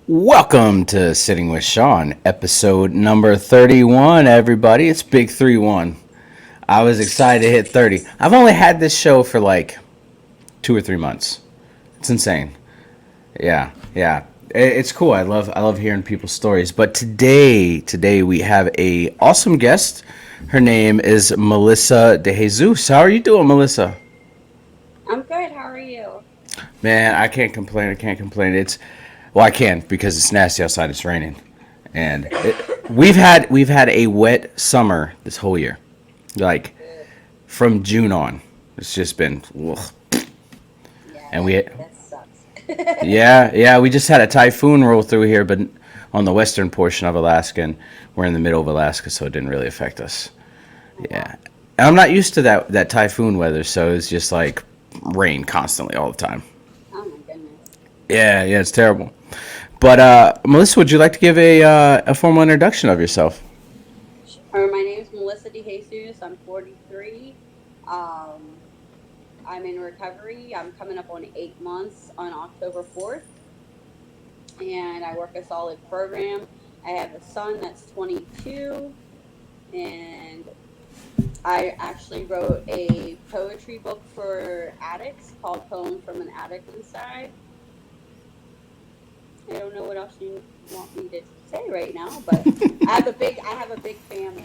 Welcome to Sitting with Sean, episode number 31, everybody. It's Big 3-1. I was excited to hit 30. I've only had this show for like 2 or 3 months. It's insane. Yeah. It's cool. I love hearing people's stories. But today we have a awesome guest. Her name is Melissa DeJesus. How are you doing, Melissa? I'm good. How are you? Man, I can't complain. I can't complain. Well, I can because it's nasty outside. It's raining, and we've had a wet summer this whole year, like Good. from June on. It's just been, ugh. Yeah, And that sucks. yeah, we just had a typhoon roll through here, but on the western portion of Alaska, and we're in the middle of Alaska, so it didn't really affect us. Oh Yeah, wow. and I'm not used to that typhoon weather, so it's just like rain constantly all the time. Oh my goodness. Yeah, it's terrible. But Melissa, would you like to give a formal introduction of yourself? My name is Melissa DeJesus. I'm 43. Um, I'm in recovery. I'm coming up on 8 months on October 4th, and I work a solid program. I have a son that's 22, and I actually wrote a poetry book for addicts called Poem from an Addict Inside. I don't know what else you want me to say right now, but I have a big family.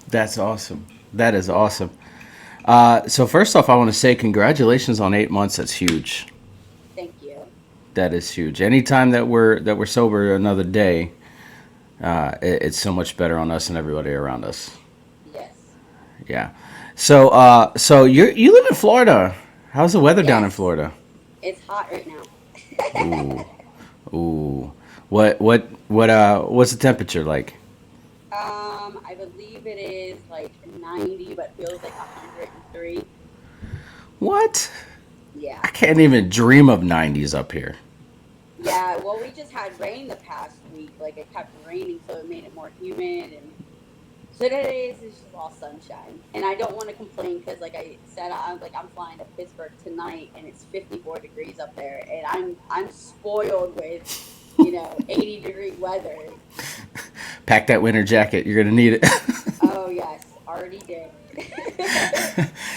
That's awesome. That is Yeah, awesome. So first off, I want to say congratulations on 8 months. That's huge. thank you. That is huge. Anytime that we're sober another day, it's so much better on us and everybody around us. Yes. Yeah. So you live in Florida. How's the weather down in Yes. Florida? It's hot right now. Ooh, ooh. What's the temperature like? I believe it is like 90, but feels like 103. What? Yeah. I can't even dream of 90s up here. Yeah, well, we just had rain the past week. Like, it kept raining, so it made it more humid. And so today is just all sunshine. And I don't want to complain because, like I said, I'm flying to Pittsburgh tonight, and it's 54 degrees up there. And I'm spoiled with, 80-degree weather. Pack that winter jacket. You're gonna need it. Oh, yes, already did.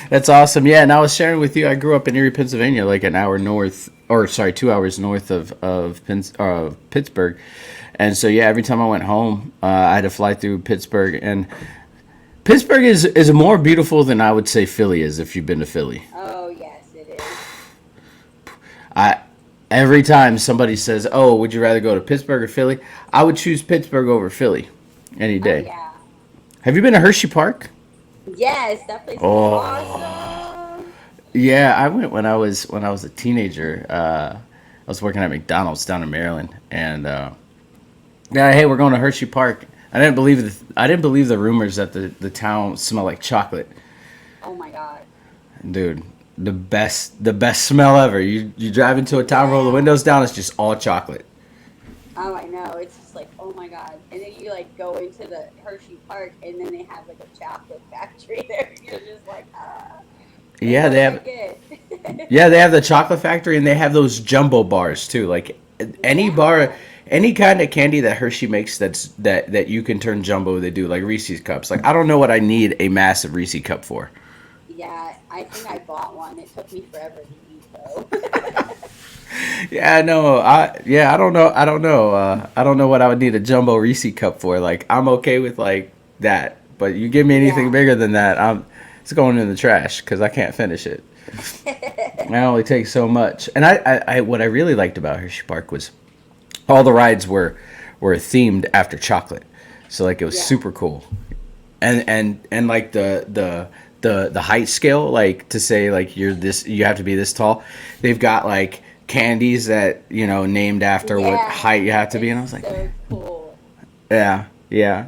That's awesome. Yeah, and I was sharing with you. I grew up in Erie, Pennsylvania, like an hour north, or sorry, 2 hours north of Pittsburgh. And so yeah, every time I went home, I had to fly through Pittsburgh, and Pittsburgh is more beautiful than I would say Philly is. If you've been to Philly, Oh, yes, it is. I every time somebody says, "Oh, would you rather go to Pittsburgh or Philly?" I would choose Pittsburgh over Philly any Oh, day. yeah. Have you been to Hershey Park? Yes, that place is Oh. awesome. Yeah, I went when I was a teenager. I was working at McDonald's down in Maryland, and yeah, hey, we're going to Hershey Park. I didn't believe the rumors that the town smelled like chocolate, Oh, my God. dude. The best smell ever. You drive into a town, roll the Yeah. windows down, it's just all chocolate. Oh, I know. It's just like, oh my God. And then you like go into the Hershey Park and then they have like a chocolate factory there. You're just like, what Yeah, more they can I have. get? Yeah, they have the chocolate factory, and they have those jumbo bars too. Like any bar, Yeah. any kind of candy that Hershey makes that you can turn jumbo. They do like Reese's cups. Like I don't know what I need a massive Reese cup for. Yeah, I think I bought one. It took me forever to eat though. Yeah, no, I don't know what I would need a jumbo Reese cup for. Like I'm okay with like that, but you give me anything Yeah. bigger than that, it's going in the trash because I can't finish it. I only take so much. And what I really liked about Hershey Park was all the rides were themed after chocolate, so like it was Yeah. super cool. And like the height scale, like to say like you have to be this tall. They've got like candies that named after what Yeah. height you have to be, and I It's was like, so cool. yeah.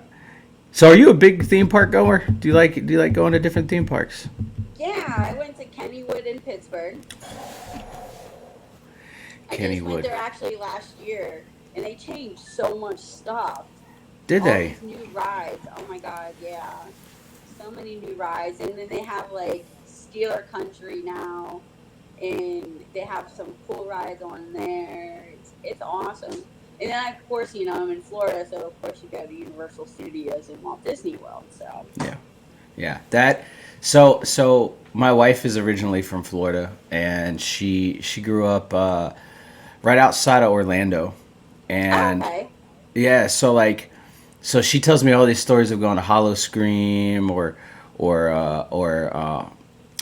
So are you a big theme park goer? Do you like going to different theme parks? Yeah, I went to Kennywood in Pittsburgh. I just went Kennywood. there actually last year and they changed so much stuff. Did All they? these new rides. Oh my God, yeah. So many new rides. And then they have like Steeler Country now and they have some cool rides on there. It's awesome. And then, of course, I'm in Florida, so of course you go to Universal Studios and Walt Disney World. So, Yeah. Yeah. So my wife is originally from Florida, and she grew up right outside of Orlando. oh, And okay. yeah, so she tells me all these stories of going to Hollow Scream or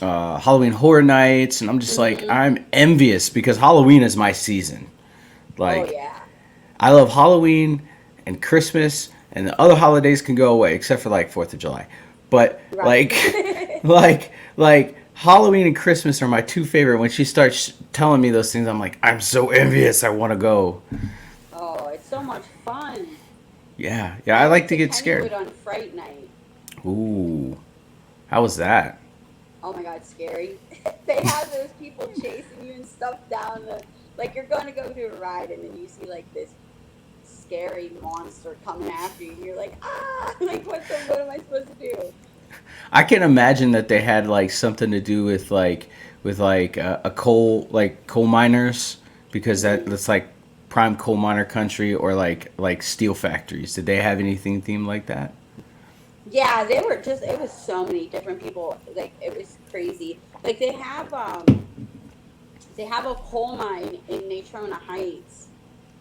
Halloween Horror Nights, and I'm just like, Hmm. I'm envious because Halloween is my season. Oh, Like, yeah. I love Halloween and Christmas, and the other holidays can go away except for like Fourth of July. But Right. like, like Halloween and Christmas are my two favorite. When she starts telling me those things, I'm like, I'm so envious. I want to go. Oh, it's so much fun. Yeah, yeah. I I like went to to get scared. Kennywood on Fright Night. Ooh, how was that? Oh my God, scary. They have those people chasing you and stuff down the, like you're going to go through a ride and then you see like this scary monster coming after you and you're like, ah, like what am I supposed to do? I can imagine that they had like something to do with a coal miners because Hmm. that's like prime coal miner country or like steel factories. Did they have anything themed like that? Yeah, they were just, it was so many different people. Like it was crazy. Like they have a coal mine in Natrona Heights,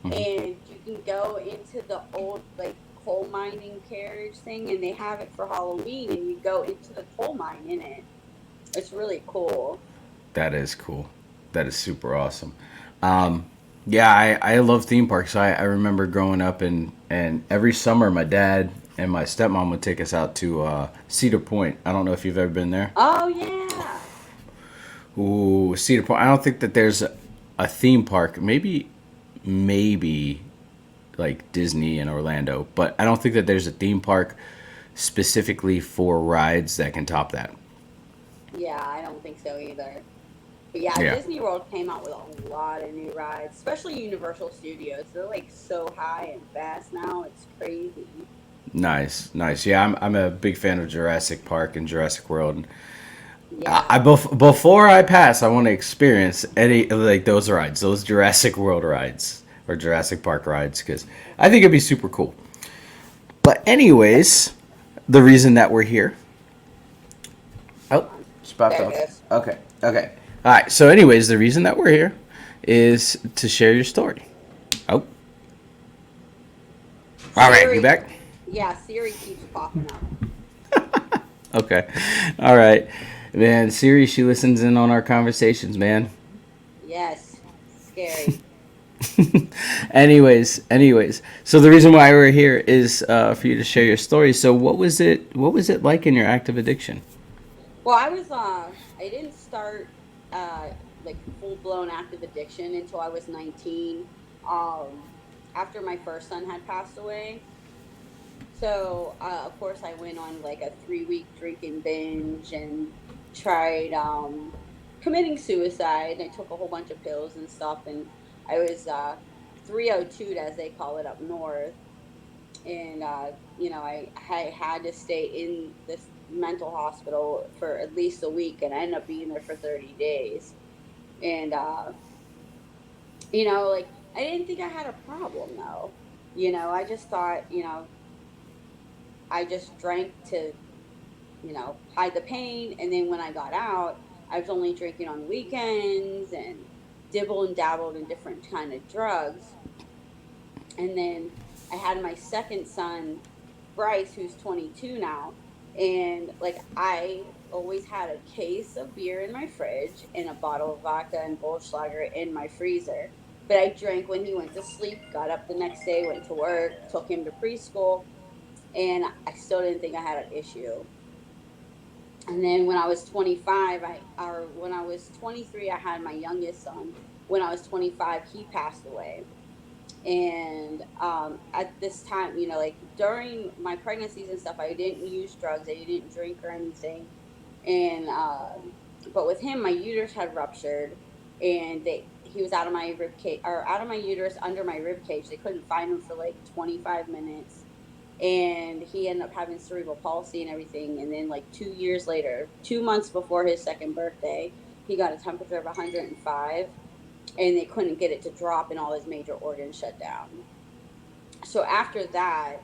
Hmm. and you can go into the old like coal mining carriage thing, and they have it for Halloween, and you go into the coal mine in it. It's really cool. That is cool. That is super awesome. Um, yeah, I love theme parks. I remember growing up and every summer my dad and my stepmom would take us out to Cedar Point. I don't know if you've ever been there. Oh yeah. Ooh, Cedar Point. I don't think that there's a theme park. Maybe like Disney in Orlando, but I don't think that there's a theme park specifically for rides that can top that. Yeah, I don't think so either. But yeah, Yeah. Disney World came out with a lot of new rides, especially Universal Studios. They're like so high and fast now. It's crazy. Nice, nice. Yeah, I'm a big fan of Jurassic Park and Jurassic World. Yeah. Before I pass, I want to experience any like those rides, those Jurassic World rides or Jurassic Park rides, because I think it'd be super cool. But Yep. anyways, the reason that we're here. Oh, Hold on. it's about There it to. goes. Okay, okay. All right. So, anyways, the reason that we're here is to share your story. Oh, all right. You Siri. back? Yeah, Siri keeps popping up. Okay. All right. Man, Siri, she listens in on our conversations, man. Yes. Scary. anyways, so the reason why we're here is for you to share your story. So what was it like in your active addiction? Well, I didn't start uh like full blown active addiction until I was 19. Um After my first son had passed away. So, of course I went on like a 3-week drinking binge and tried committing suicide. I took a whole bunch of pills and stuff, and I was 302 as they call it up north. And I had to stay in this mental hospital for at least a week, and I ended up being there for 30 days. And like, I didn't think I had a problem though. I just thought, I just drank to, hide the pain, and then when I got out, I was only drinking on weekends and dibble and dabbled in different kind of drugs. And then I had my second son, Bryce, who's 22 now, and like I always had a case of beer in my fridge and a bottle of vodka and Goldschlager in my freezer. But I drank when he went to sleep, got up the next day, went to work, took him to preschool, and I still didn't think I had an issue. And then when I was 25, or when I was 23, I had my youngest son. When I was 25, he passed away. And at this time, like during my pregnancies and stuff, I didn't use drugs, I didn't drink or anything. And but with him, my uterus had ruptured, and he was out of my rib cage, or out of my uterus under my rib cage. They couldn't find him for like 25 minutes, and he ended up having cerebral palsy and everything. And then like 2 years later, 2 months before his second birthday, he got a temperature of 105, and they couldn't get it to drop, and all his major organs shut down. So after that,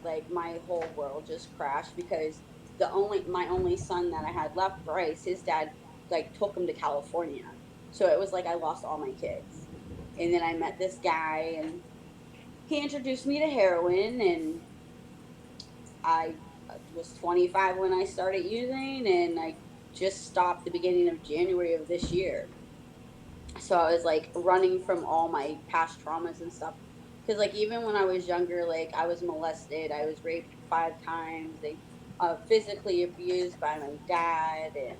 like my whole world just crashed because my only son that I had left, Bryce, his dad like took him to California. So it was like I lost all my kids. And then I met this guy and he introduced me to heroin, and I was 25 when I started using, and I just stopped the beginning of January of this year. So I was like running from all my past traumas and stuff. Because like even when I was younger, like I was molested, I was raped 5 times, they physically abused by my dad, and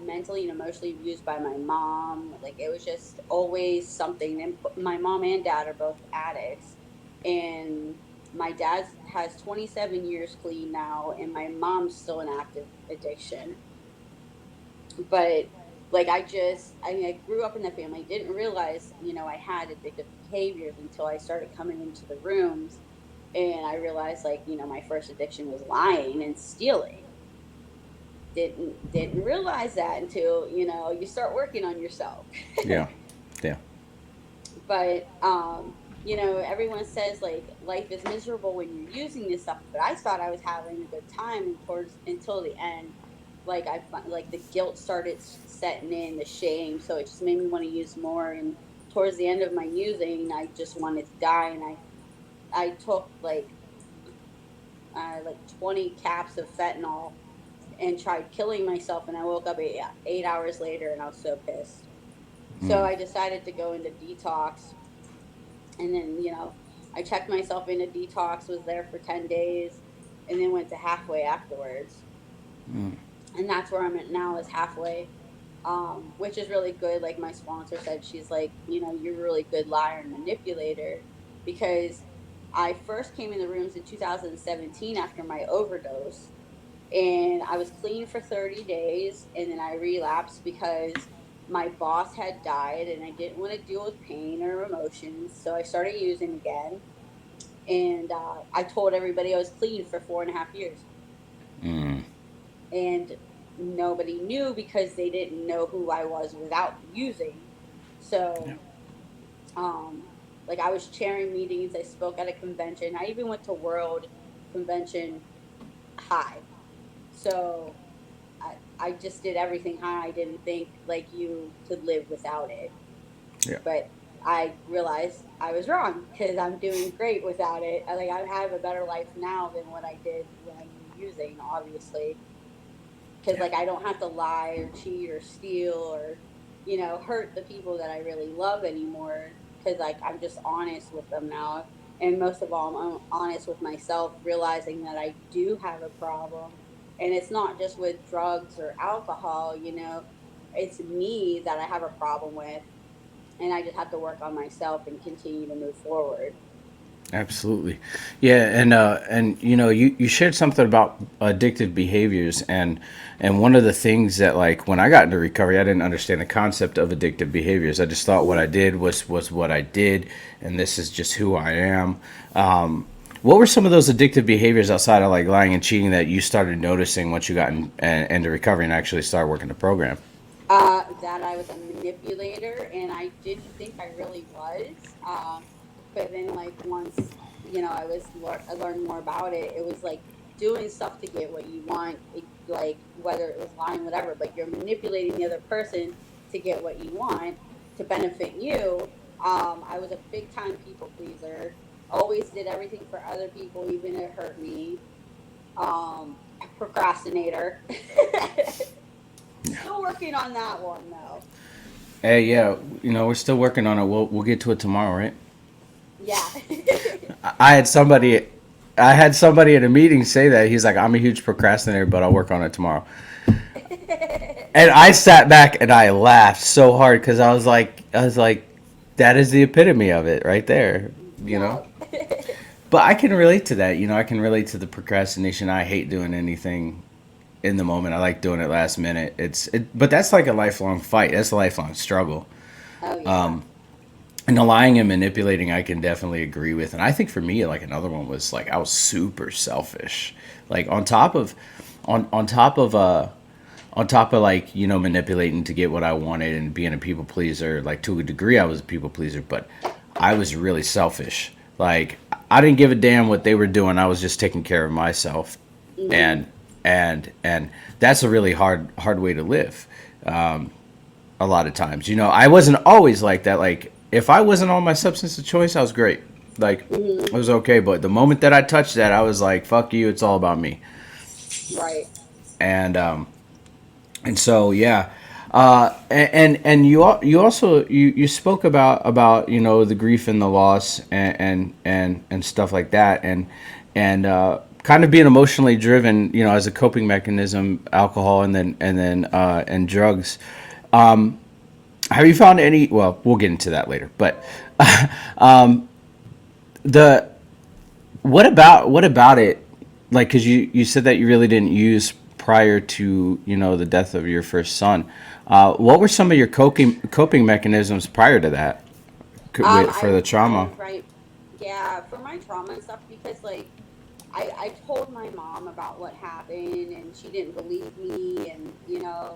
mentally and emotionally abused by my mom. Like it was just always something. And my mom and dad are both addicts, and my dad has 27 years clean now, and my mom's still in active addiction. But like I mean I grew up in that family, didn't realize, I had addictive behaviors until I started coming into the rooms, and I realized, like, my first addiction was lying and stealing. Didn't realize that until, you start working on yourself. Yeah. Yeah. But everyone says like life is miserable when you're using this stuff, but I thought I was having a good time, and towards until the end, like like the guilt started setting in, the shame, so it just made me want to use more. And towards the end of my using, I just wanted to die, and I took like 20 caps of fentanyl and tried killing myself, and I woke up 8 hours later, and I was so pissed. So Mm. I decided to go into detox, and then I checked myself into detox, was there for 10 days, and then went to halfway afterwards. Mm. And that's where I'm at now, is halfway, which is really good. Like my sponsor said, she's like, you're a really good liar and manipulator, because I first came in the rooms in 2017 after my overdose, and I was clean for 30 days, and then I relapsed because my boss had died and I didn't want to deal with pain or emotions, so I started using again. And I told everybody I was clean for 4.5 years, Mm. and nobody knew because they didn't know who I was without using. Yeah. So um, like I was chairing meetings, I spoke at a convention, I even went to World Convention high. So I just did everything high. I didn't think like you could live without it. Yeah. But I realized I was wrong, because I'm doing great without it. Like I have a better life now than what I did when using, obviously. Because Yeah. like I don't have to lie or cheat or steal or hurt the people that I really love anymore. Because like I'm just honest with them now, and most of all, I'm honest with myself, realizing that I do have a problem, and it's not just with drugs or alcohol. It's me that I have a problem with, and I just have to work on myself and continue to move forward. Absolutely. Yeah, and you shared something about addictive behaviors, and one of the things that, like, when I got into recovery, I didn't understand the concept of addictive behaviors. I just thought what I did was what I did, and this is just who I am. What were some of those addictive behaviors outside of like lying and cheating that you started noticing once you got into recovery and actually started working the program? That I was a manipulator, and I didn't think I really was. But then, like, once I learned more about it. It was like doing stuff to get what you want, like whether it was lying, whatever. But you're manipulating the other person to get what you want to benefit you. I was a big time people pleaser. Always did everything for other people, even if it hurt me. Procrastinator. Still working on that one though. Hey, yeah, we're still working on it. We'll get to it tomorrow, right? Yeah. I had somebody, I had somebody in a meeting say that he's like, I'm a huge procrastinator, but I'll work on it tomorrow. And I sat back and I laughed so hard because I was like, that is the epitome of it right there, you know. Yeah. But I can relate to that. I can relate to the procrastination. I hate doing anything in the moment. I like doing it last minute. But that's like a lifelong fight. That's a lifelong struggle. Oh yeah. And the lying and manipulating, I can definitely agree with. And I think for me, like another one was like I was super selfish. Like on top of like manipulating to get what I wanted and being a people pleaser. Like to a degree, I was a people pleaser, but I was really selfish. Like, I didn't give a damn what they were doing. I was just taking care of myself, Mm-hmm. and and that's a really hard way to live. A lot of times, I wasn't always like that. Like, if I wasn't on my substance of choice, I was great. Like, Mm-hmm. it was okay. But the moment that I touched that, I was like, "Fuck you! It's all about me." Right. And so yeah, and you also you spoke about the grief and the loss and stuff like that, and kind of being emotionally driven, as a coping mechanism, alcohol and drugs. Have you found any? Well, we'll get into that later, but the what about it? Like, because you said that you really didn't use prior to the death of your first son. What were some of your coping mechanisms prior to that, for the I trauma? would write, yeah, for my trauma and stuff because like I told my mom about what happened and she didn't believe me and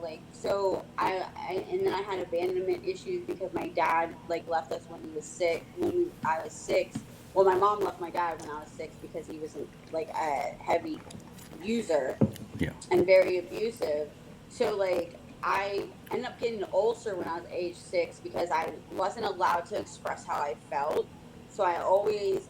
like so and then I had abandonment issues because my dad like left us when he was sick I was 6. Well, my mom left my dad when I was 6 because he was like a heavy user Yeah. and very abusive. So like I ended up getting an ulcer when I was age 6 because I wasn't allowed to express how I felt. So I always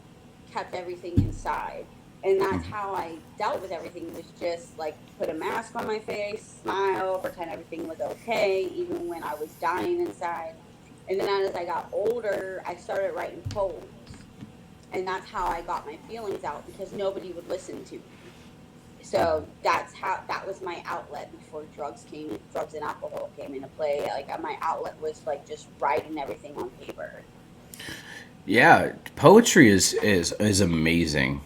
kept everything inside. And that's how I dealt with everything was just like put a mask on my face, smile, pretend everything was okay, even when I was dying inside. And then as I got older, I started writing poems. And that's how I got my feelings out because nobody would listen to me. So that was my outlet before drugs and alcohol came into play. Like my outlet was like just writing everything on paper. Yeah, poetry is amazing.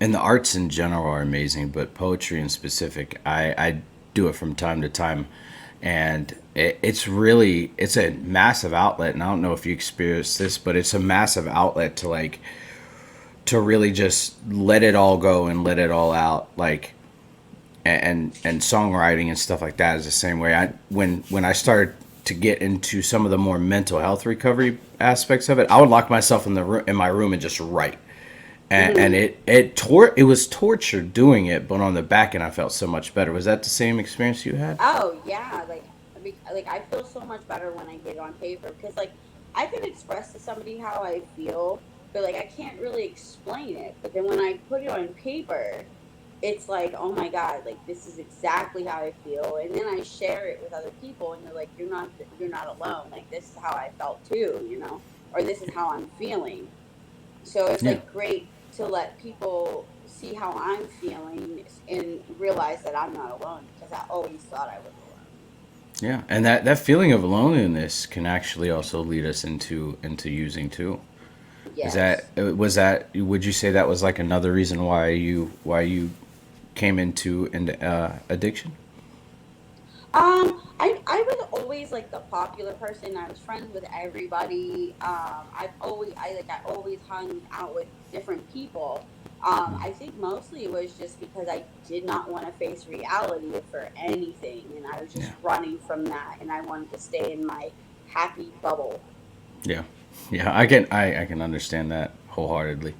And the arts in general are amazing, but poetry in specific, I do it from time to time, and it's a massive outlet. And I don't know if you experience this, but it's a massive outlet to really just let it all go and let it all out. Like, and songwriting and stuff like that is the same way. When I started to get into some of the more mental health recovery aspects of it, I would lock myself in my room and just write. And Hmm. it was torture doing it, but on the back end I felt so much better. Was that the same experience you had? Oh yeah, like I feel so much better when I get it on paper because like I can express to somebody how I feel, but like I can't really explain it. But then when I put it on paper, it's like, oh my god, like this is exactly how I feel, and then I share it with other people, and they're like, you're not alone. Like this is how I felt too, or this is how I'm feeling. So it's Yeah. like great to let people see how I'm feeling and realize that I'm not alone because I always thought I was alone. Yeah, and that feeling of loneliness can actually also lead us into using too. Is that Yes. was that would you say that was like another reason why you came into addiction? I was always like the popular person. I was friends with everybody. I always hung out with different people. I think mostly it was just because I did not want to face reality for anything, and I was Yeah. just running from that, and I wanted to stay in my happy bubble. Yeah. Yeah, I can understand that wholeheartedly.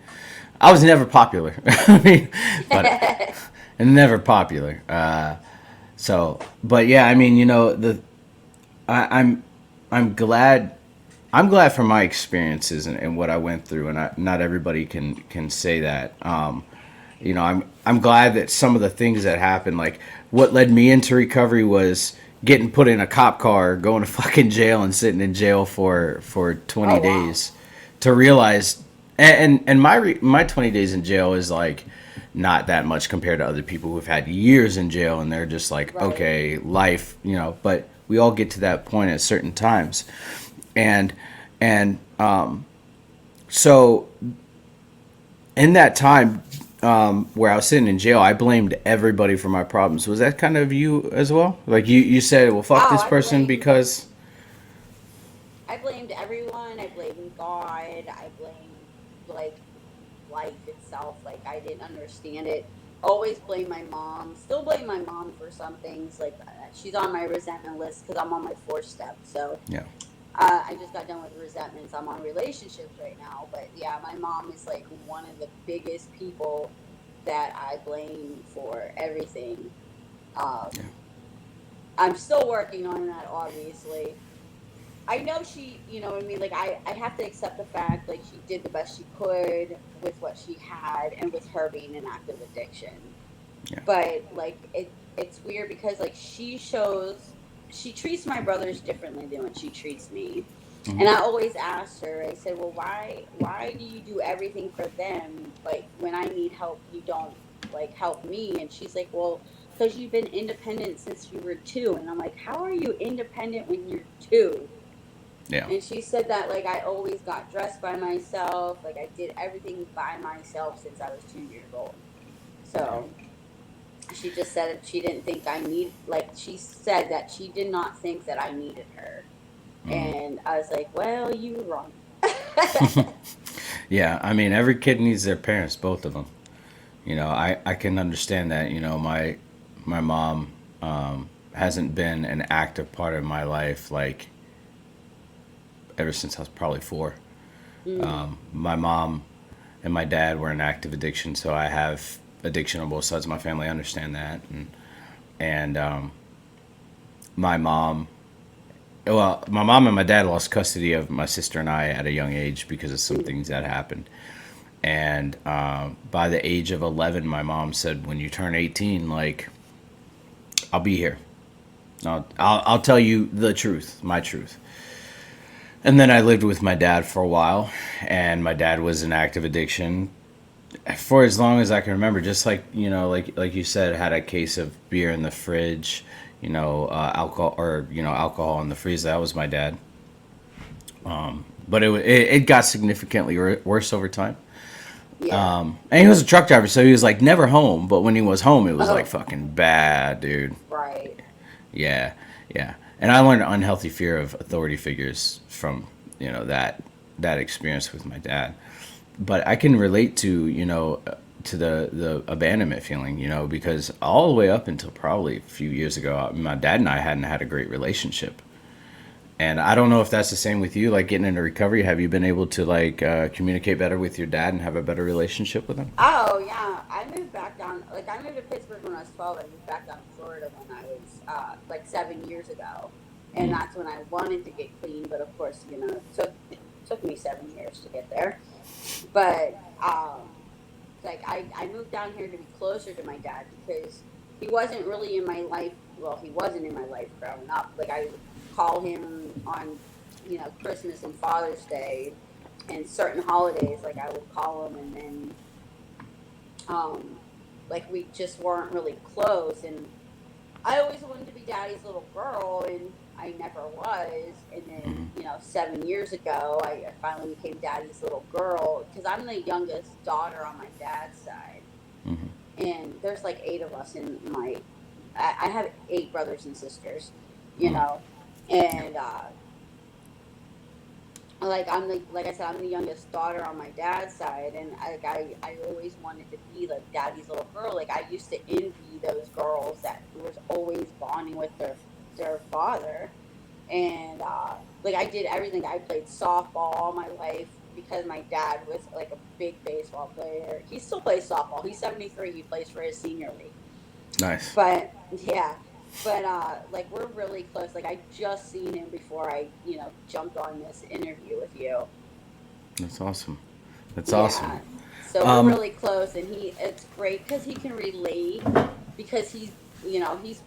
I was never popular. I mean, but never popular. But yeah, I mean, I, I'm I'm glad I'm glad for my experiences and what I went through, and not everybody can say that. I'm glad that some of the things that happened, like what led me into recovery, was getting put in a cop car, going to fucking jail, and sitting in jail for 20 Oh wow! days, to realize, and my 20 days in jail is like not that much compared to other people who've had years in jail, and they're just like, Right. okay, life, but we all get to that point at certain times, and so in that time, where I was sitting in jail, I blamed everybody for my problems. Was that kind of you as well? Like, you said, well, fuck Oh, this person because. I blamed everyone. I blamed God. I blamed like life itself. Like I didn't understand it. Always blame my mom. Still blame my mom for some things. Like she's on my resentment list because I'm on my 4th step. So Yeah. I just got done with resentments. I'm on relationships right now, but yeah, my mom is like one of the biggest people that I blame for everything. Yeah. Um, I'm still working on that, obviously. I know she, you know what I mean? Like, I have to accept the fact, like, she did the best she could with what she had and with her being an active addiction. Yeah. But, like, it's weird because, like, she treats my brothers differently than what she treats me. Hmm. And I always asked her, I said, well, why do you do everything for them? Like, when I need help, you don't, like, help me. And she's like, well, because you've been independent since you were 2. And I'm like, how are you independent when you're 2? Yeah. And she said that, like, I always got dressed by myself, like I did everything by myself since I was 2 years old. Yeah. So she just said she didn't think I need, like, she said that she did not think that I needed her. Mm. And I was like, well, you were wrong. Yeah. I mean, every kid needs their parents, both of them. I can understand that. My mom hasn't been an active part of my life like ever since I was probably 4. Mm, My mom and my dad were in active addiction, so I have addiction on both sides of my family. I understand that, and my mom, my mom and my dad lost custody of my sister and I at a young age because of some mm, things that happened. And by the age of 11, my mom said, "When you turn 18, like I'll be here. I'll tell you the truth, my truth." And then I lived with my dad for a while, and my dad was in active addiction for as long as I can remember. Just like like you said, had a case of beer in the fridge, alcohol or alcohol in the freezer. That was my dad. But it got significantly worse over time. yeah. And he was a truck driver, so he was like never home. But when he was home, it was like Oh, fucking bad, dude. right. Yeah, yeah. And I learned unhealthy fear of authority figures from that experience with my dad. But I can relate to to the abandonment feeling, because all the way up until probably a few years ago, my dad and I hadn't had a great relationship. And I don't know if that's the same with you, like getting into recovery. Have you been able to like communicate better with your dad and have a better relationship with him? Oh yeah, I moved back down. Like, I moved to Pittsburgh when I was 12. I moved back down to Florida when I was like 7 years ago, and Mm. that's when I wanted to get clean. But of course, it took me 7 years to get there. But like, I moved down here to be closer to my dad because he wasn't really in my life. Well, he wasn't in my life growing up. Like, I would call him on Christmas and Father's Day and certain holidays. Like, I would call him, and then um, like, we just weren't really close. And I always wanted to be daddy's little girl, and I never was. And then, Hmm. 7 years ago, I finally became daddy's little girl because I'm the youngest daughter on my dad's side. Hmm. And there's like 8 of us in my, I have 8 brothers and sisters, you Mm. know, Yeah. and like I said, I'm the youngest daughter on my dad's side, and I always wanted to be like daddy's little girl. Like, I used to envy those girls that was always bonding with their father, and like, I did everything. I played softball all my life because my dad was like a big baseball player. He still plays softball. He's 73. He plays for his senior league. Nice. But yeah, but like, we're really close. Like, I just seen him before I jumped on this interview with you. That's awesome. That's awesome. Yeah. So we're Um, really close, and it's great because he can relate, because he's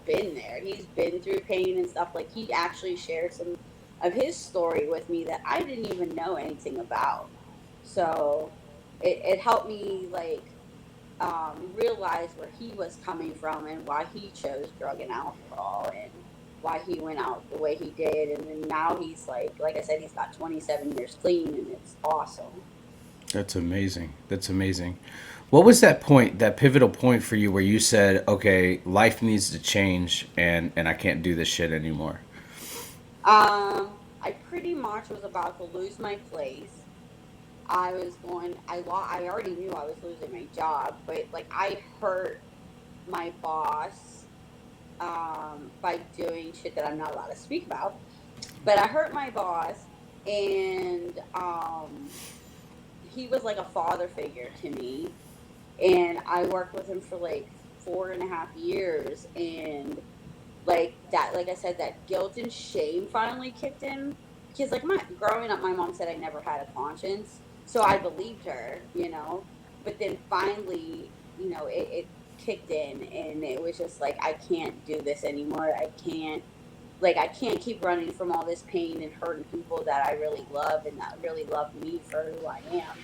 been there. He's been through pain and stuff. Like, he actually shared some of his story with me that I didn't even know anything about. So it helped me, like, realize where he was coming from and why he chose drug and alcohol, and why he went out the way he did. And then now he's like I said, he's got 27 years clean, and it's awesome. that's amazing. That's amazing. What was that point, that pivotal point for you where you said, "Okay, life needs to change, and I can't do this shit anymore"? I pretty much was about to lose my place. I already knew I was losing my job, but, like, I hurt my boss by doing shit that I'm not allowed to speak about. But I hurt my boss, and he was like a father figure to me, and I worked with him for like 4.5 years, and like that, like I said, that guilt and shame finally kicked in, because like my growing up, my mom said I never had a conscience, so I Yeah. believed her, but then finally, it kicked in, and it was just like, I can't do this anymore. I can't keep running from all this pain and hurting people that I really love and that really love me for who I am.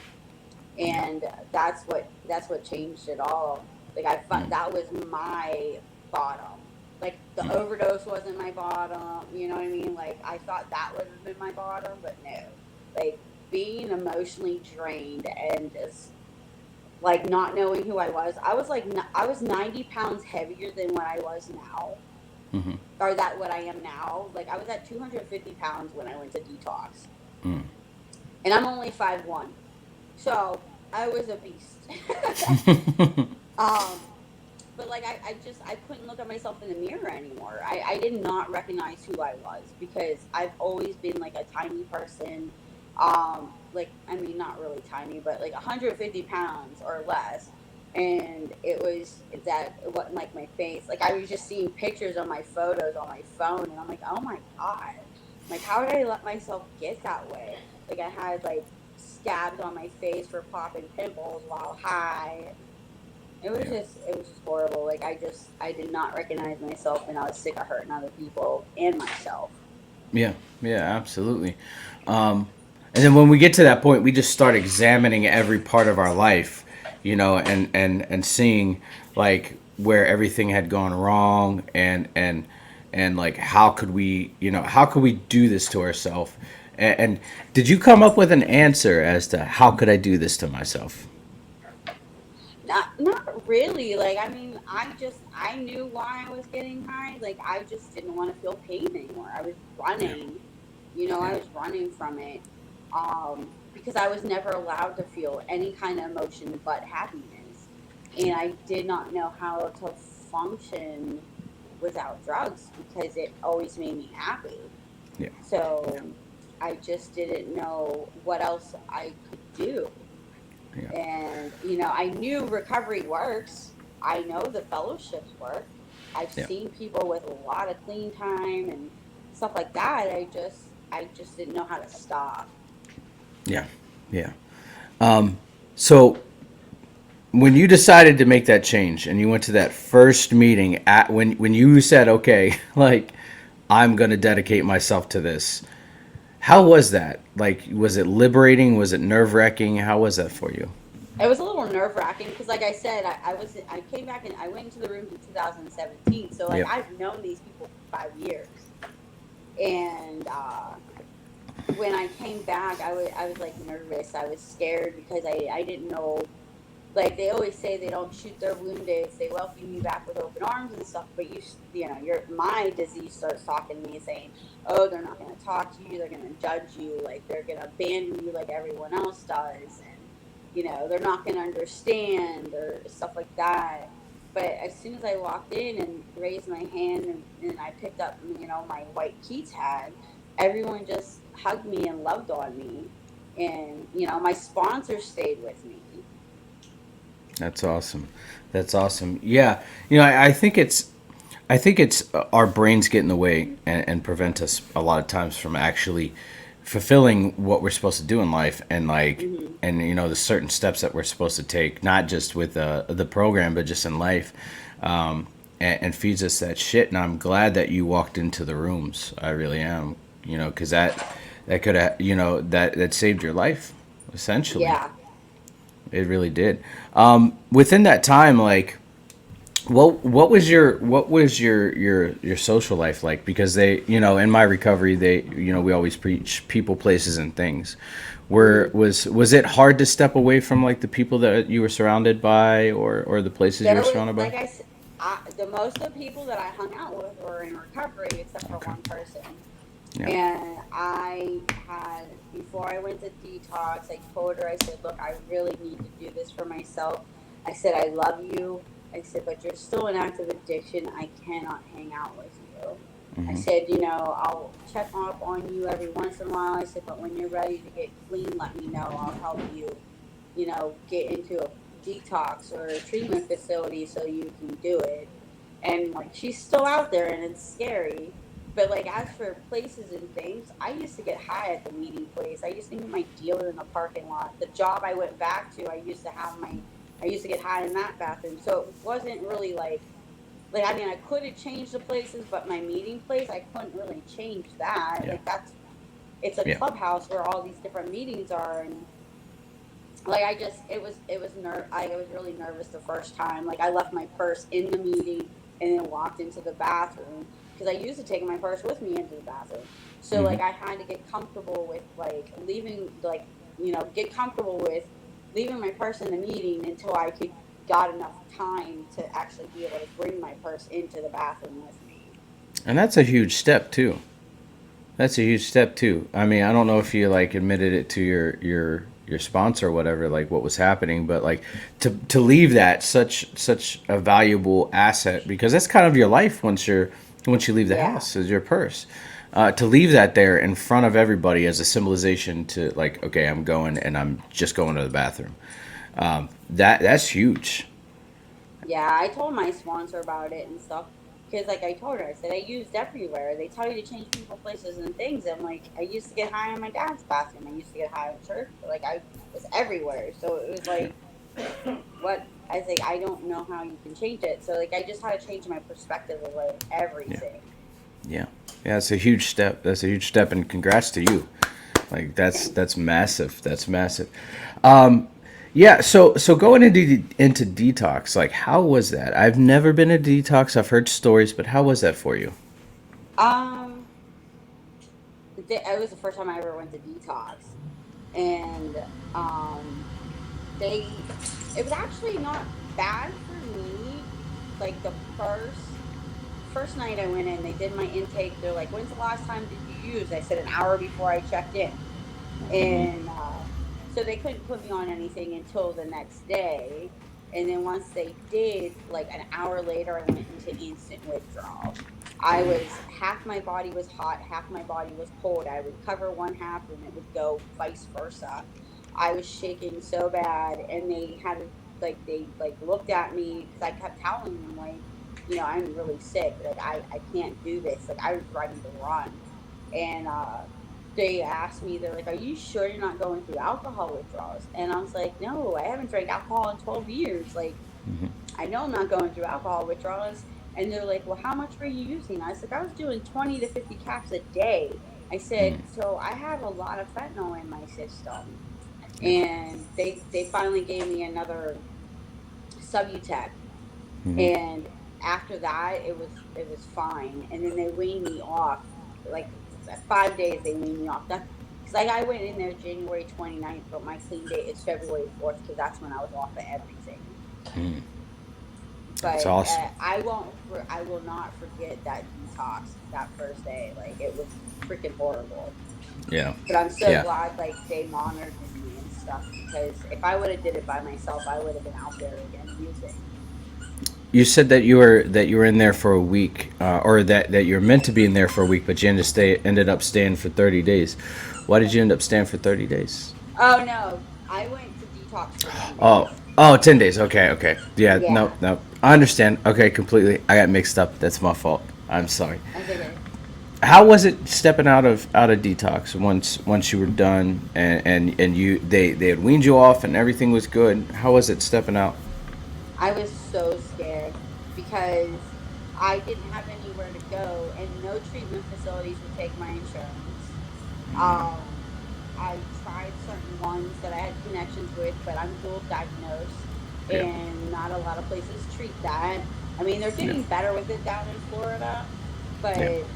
Yeah. And that's what changed it all. Like, Mm. that was my bottom. Like, the Mm. overdose wasn't my bottom. You know what I mean? Like, I thought that would have been my bottom, but no. Like, being emotionally drained and just like not knowing who I was. I was 90 pounds heavier than what I was now, Mm-hmm. or that what I am now. Like, I was at 250 pounds when I went to detox, Mm. and I'm only 5'1". So I was a beast. um, but like, I couldn't look at myself in the mirror anymore. I did not recognize who I was, because I've always been like a tiny person. Like, I mean, not really tiny, but like 150 pounds or less. And it was that it wasn't like my face. Like, I was just seeing pictures of my photos on my phone, and I'm like, oh my God. Like, how did I let myself get that way? Like, I had like scabs on my face for popping pimples while high. Yeah. It was just horrible. Like, I did not recognize myself, and I was sick of hurting other people and myself. Yeah. Yeah. Absolutely. Um, and then when we get to that point, we just start examining every part of our life, and seeing like where everything had gone wrong, and like how could we do this to ourselves? And did you come up with an answer as to how could I do this to myself? Not really. Like, I mean, I knew why I was getting high. Like, I just didn't want to feel pain anymore. I was Yeah. running, I Yeah. was running from it. Because I was never allowed to feel any kind of emotion but happiness. And I did not know how to function without drugs, because it always made me happy. Yeah. So I just didn't know what else I could do. Yeah. And, I knew recovery works. I know the fellowships work. I've Yeah. seen people with a lot of clean time and stuff like that. I just didn't know how to stop. Yeah. Yeah. So when you decided to make that change and you went to that first meeting at when you said, okay, like I'm going to dedicate myself to this. How was that? Like, was it liberating? Was it nerve wracking? How was that for you? It was a little nerve wracking, because, like I said, I came back and I went into the rooms in 2017. So, like, Yep. I've known these people for 5 years. And when I came back, I was like nervous. I was scared, because I didn't know. Like, they always say they don't shoot their wounded, they welcome you back with open arms and stuff. But my disease starts talking to me, saying, oh, they're not going to talk to you, they're going to judge you, like they're going to abandon you like everyone else does, and they're not going to understand, or stuff like that. But as soon as I walked in and raised my hand, and I picked up, my white key tag, everyone just hugged me and loved on me. And my sponsor stayed with me. That's awesome. That's awesome. Yeah. I think it's our brains get in the way and prevent us a lot of times from actually fulfilling what we're supposed to do in life, and like Hmm. and the certain steps that we're supposed to take, not just with the program but just in life, and feeds us that shit. And I'm glad that you walked into the rooms. I really am. Because that could have that saved your life essentially. Yeah. It really did. Within that time, like, what was your social life like? Because they, in my recovery, we always preach people, places, and things. Where Hmm. was it hard to step away from like the people that you were surrounded by, or the places you There were was, surrounded by? like I said, the most of the people that I hung out with were in recovery, except for Okay. one person. Yeah. And before I went to detox, I told her, I said, look, I really need to do this for myself. I said, I love you. I said, but you're still in active addiction. I cannot hang out with you. I Mm-hmm. said, you know, I'll check up on you every once in a while. I said, but when you're ready to get clean, let me know. I'll help you, you know, get into a detox or a treatment facility so you can do it. And like, she's still out there and it's scary. But like, as for places and things, I used to get high at the meeting place. I used to meet my dealer in the parking lot. The job I went back to, I used to get high in that bathroom. So it wasn't really like, I mean, I could have changed the places, but my meeting place, I couldn't really change that. Yeah. Like, it's a Yeah. clubhouse where all these different meetings are. And like, I was really nervous the first time. Like, I left my purse in the meeting and then walked into the bathroom because I used to take my purse with me into the bathroom. So Mm-hmm. like, I had to get comfortable with like leaving, like, you know, get comfortable with leaving my purse in the meeting until I could got enough time to actually be able to bring my purse into the bathroom with me. And that's a huge step too. That's a huge step too. I mean, I don't know if you like admitted it to your sponsor or whatever, like what was happening, but like to leave that such a valuable asset because that's kind of your life once you leave the Yeah. house is your purse. To leave that there in front of everybody as a symbolization to like, okay, I'm going and I'm just going to the bathroom. That's huge. Yeah, I told my sponsor about it and stuff because, like, I told her, I said I used everywhere. They tell you to change people, places, and things. And like, I used to get high in my dad's bathroom. I used to get high in church. Like, I was everywhere. So it was like, what? I was like, I don't know how you can change it. So like, I just had to change my perspective of like Yeah. everything. Yeah. Yeah, it's a huge step. That's a huge step and congrats to you. Like Thanks. that's massive. That's massive. Um, yeah. So going into detox, like how was that? I've never been to detox. I've heard stories, but how was that for you? Um, it was the first time I ever went to detox, and um, they it was actually not bad for me. Like the first night I went in, they did my intake. They're like, when's the last time did you use? I said an hour before I checked in. Hmm. And so they couldn't put me on anything until the next day. And then once they did, like an hour later, I went into instant withdrawal. I was half my body was hot, half my body was cold. I would cover one half and it would go vice versa. I was shaking so bad, and they had to, like, they like looked at me because I kept telling them like, you know, I'm really sick. Like, I can't do this. Like, I was ready to run. And they asked me, they're like, "Are you sure you're not going through alcohol withdrawals?" And I was like, "No, I haven't drank alcohol in 12 years. Like, I know I'm not going through alcohol withdrawals." And they're like, "Well, how much were you using?" I said, "I was doing 20 to 50 caps a day." I said, "So I have a lot of fentanyl in my system." Yeah. And they finally gave me another Subutex. Hmm. And after that, it was fine. And then they weaned me off. Like 5 days, they weaned me off. That because like, I went in there January 29th, but my clean date is February 4th because that's when I was off of everything. That's But awesome. I will not forget that detox that first day. Like, it was freaking horrible. Yeah. But I'm so Yeah. glad like they monitored me and stuff, because if I would have did it by myself, I would have been out there again using. You said that you were in there for a week, or that you're meant to be in there for a week, but you ended up staying for 30 days. Why did you end up staying for 30 days? Oh no, I went to detox for 10 Oh, days. oh, 10 days. Okay, okay. Yeah, no, Yeah, no. I understand. Okay, completely. I got mixed up. That's my fault. I'm sorry. that's okay. How was it stepping out of detox once you were done and you they had weaned you off and everything was good? How was it stepping out? I was so scared because I didn't have anywhere to go, and no treatment facilities would take my insurance. Um, I tried certain ones that I had connections with, but I'm dual diagnosed, Yeah, and not a lot of places treat that. I mean, they're yeah, getting better with it down in Florida, yeah. but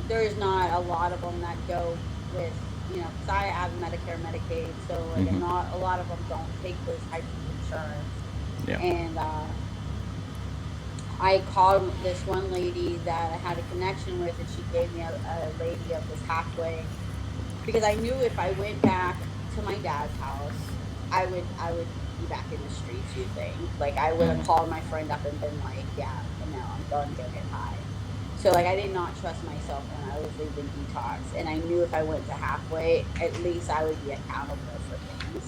there's not a lot of them that go with, you know, because I have Medicare, Medicaid, so like, Hmm. not a lot of them don't take those types of insurance. Yeah. And I called this one lady that I had a connection with, and she gave me a lady that was halfway, because I knew if I went back to my dad's house, I would be back in the streets using. Like, I would have Hmm. called my friend up and been like, "Yeah, no, I'm done doing high." So like I did not trust myself when I was leaving detox, and I knew if I went to halfway, at least I would be accountable for things.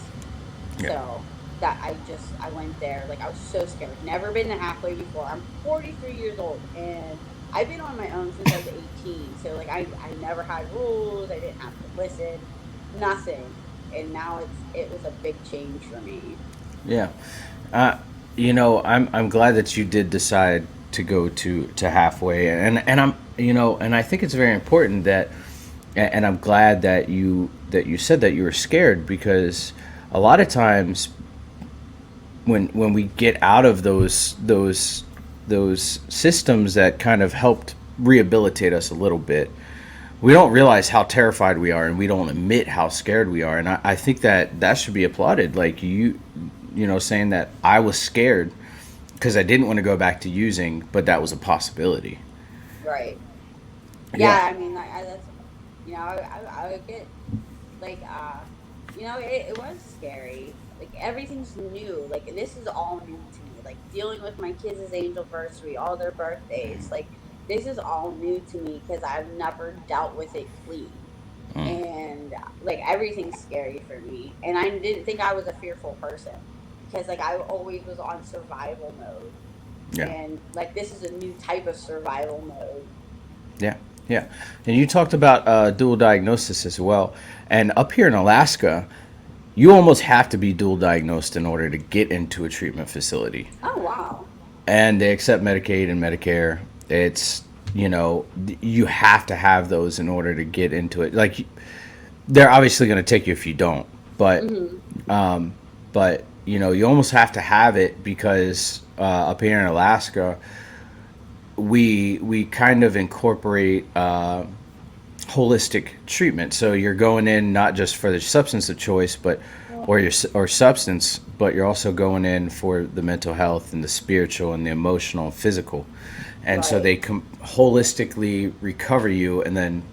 Yeah. So that I went there like I was so scared. Never been to halfway before. I'm 43 years old, and I've been on my own since I was 18. So like I never had rules. I didn't have to listen, nothing. And now it was a big change for me. Yeah. Uh, I'm glad that you did decide to go to halfway, and I'm, and I think it's very important that, and I'm glad that you said that you were scared, because a lot of times when we get out of those systems that kind of helped rehabilitate us a little bit, we don't realize how terrified we are, and we don't admit how scared we are. And I think that should be applauded. Like saying that I was scared because I didn't want to go back to using, but that was a possibility. Right. Yeah. Yeah. I mean, that's I would get like it was scary. Like everything's new. Like this is all new to me. Like dealing with my kids' anniversary, all their birthdays. Like this is all new to me because I've never dealt with it clean. Mm. And like everything's scary for me. And I didn't think I was a fearful person because like I always was on survival mode. Yeah. And like this is a new type of survival mode. Yeah. Yeah. And you talked about dual diagnosis as well. And up here in Alaska, you almost have to be dual diagnosed in order to get into a treatment facility. Oh wow. And they accept Medicaid and Medicare. It's, you have to have those in order to get into it. Like, they're obviously going to take you if you don't, but Hmm. but you almost have to have it, because up here in Alaska, we kind of incorporate holistic treatment. So you're going in not just for the substance of choice, but or substance, but you're also going in for the mental health and the spiritual and the emotional and physical. And so Right. they holistically recover you and then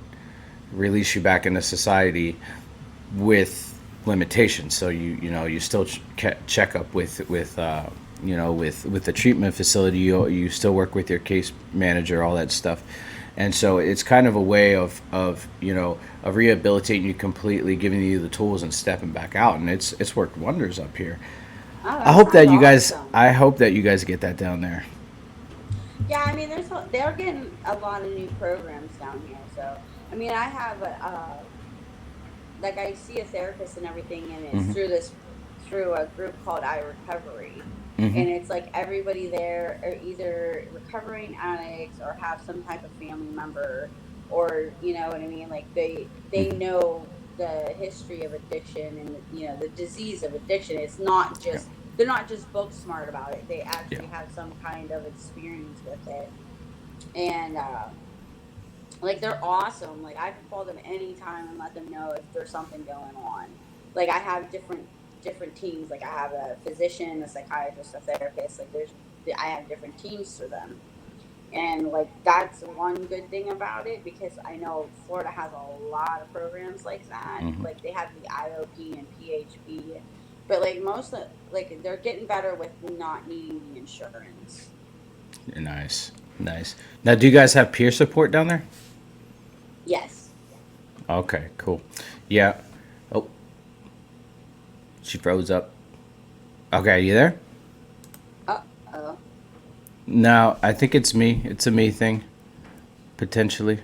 release you back into society with limitations. So you still check up with the treatment facility. You still work with your case manager, all that stuff. And so it's kind of a way of rehabilitating you completely, giving you the tools and stepping back out, and it's worked wonders up here. Oh, that sounds awesome. I hope that you guys get that down there. Yeah, I mean, they're getting a lot of new programs down here. So, I mean, I have like I see a therapist and everything, and it's Hmm. through a group called iRecovery, Hmm. and it's like everybody there are either recovering addicts or have some type of family member, or you know what I mean. Like they Hmm. know the history of addiction and the disease of addiction. It's not Yeah. just they're not just book smart about it. They Yeah. actually have some kind of experience with it, and like they're awesome. Like I can call them anytime and let them know if there's something going on. Like I have different teams. Like I have a physician, a psychiatrist, a therapist. Like I have different teams for them. And like that's one good thing about it because I know Florida has a lot of programs like that. Hmm. Like they have the IOP and PHP, but like most of like they're getting better with not needing the insurance. Nice. Nice. Now, do you guys have peer support down there? Yes. Okay, cool. Yeah. Oh, she froze up. Okay, you there? Uh oh. No, I think it's me. It's a me thing, potentially.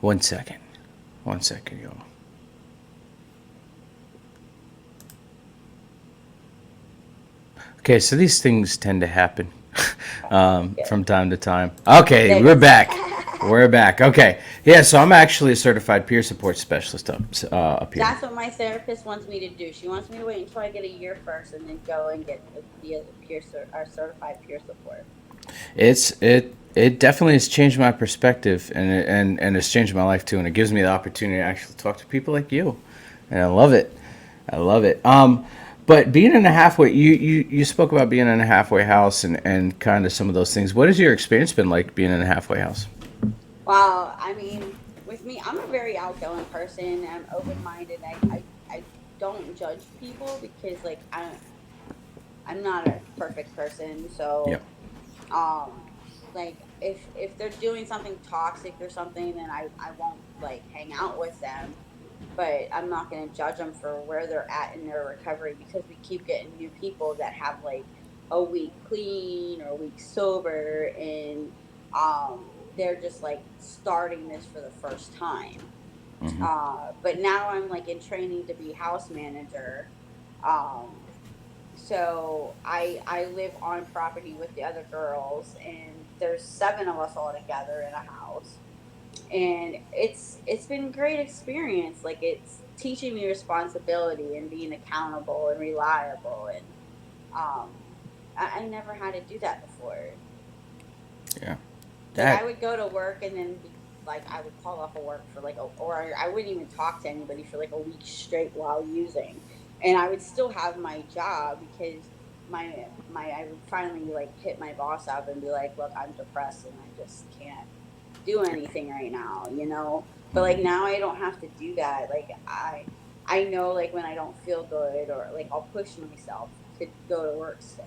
One second. One second, y'all. Okay, so these things tend to happen Good. from time to time. Okay, There we're goes. back. We're back. Okay. Yeah, so I'm actually a certified peer support specialist up here. That's what my therapist wants me to do. She wants me to wait until I get a year first and then go and be a or certified peer support. It definitely has changed my perspective, and it's changed my life too, and it gives me the opportunity to actually talk to people like you, and I love it. I love it. But being in a halfway, you spoke about being in a halfway house and kind of some of those things. What has your experience been like being in a halfway house? Well, I mean, with me, I'm a very outgoing person. I'm open minded. I don't judge people because, like, I'm not a perfect person, so Yep. um like if they're doing something toxic or something, then I won't like hang out with them, but I'm not going to judge them for where they're at in their recovery, because we keep getting new people that have like a week clean or a week sober, and they're just like starting this for the first time. Hmm. But now I'm like in training to be house manager. um so I live on property with the other girls, and there's seven of us all together in a house, and it's been a great experience. Like, it's teaching me responsibility and being accountable and reliable, and um I never had to do that before. Yeah. Like, I That. would go to work and then be like, I would call off of work for like or I wouldn't even talk to anybody for like a week straight while using, and I would still have my job, because my I would finally like hit my boss up and be like, look, I'm depressed and I just can't do anything right now, you know? But like Hmm. now I don't have to do that. Like, I know, like, when I don't feel good, or like I'll push myself to go to work still.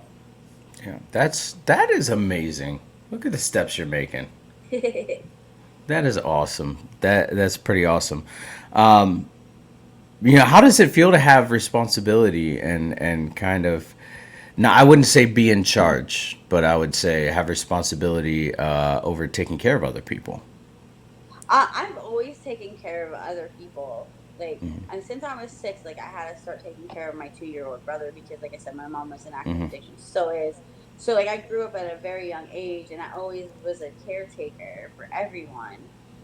Yeah. That is amazing. Look at the steps you're making. That is awesome. That's pretty awesome. Um, how does it feel to have responsibility and kind of, now I wouldn't say be in charge, but I would say have responsibility over taking care of other people. I've always taken care of other people. Like, and since I was six, like I had to start taking care of my 2-year-old brother, because, like I said, my mom was in active Hmm. addiction, still is. So like I grew up at a very young age, and I always was a caretaker for everyone.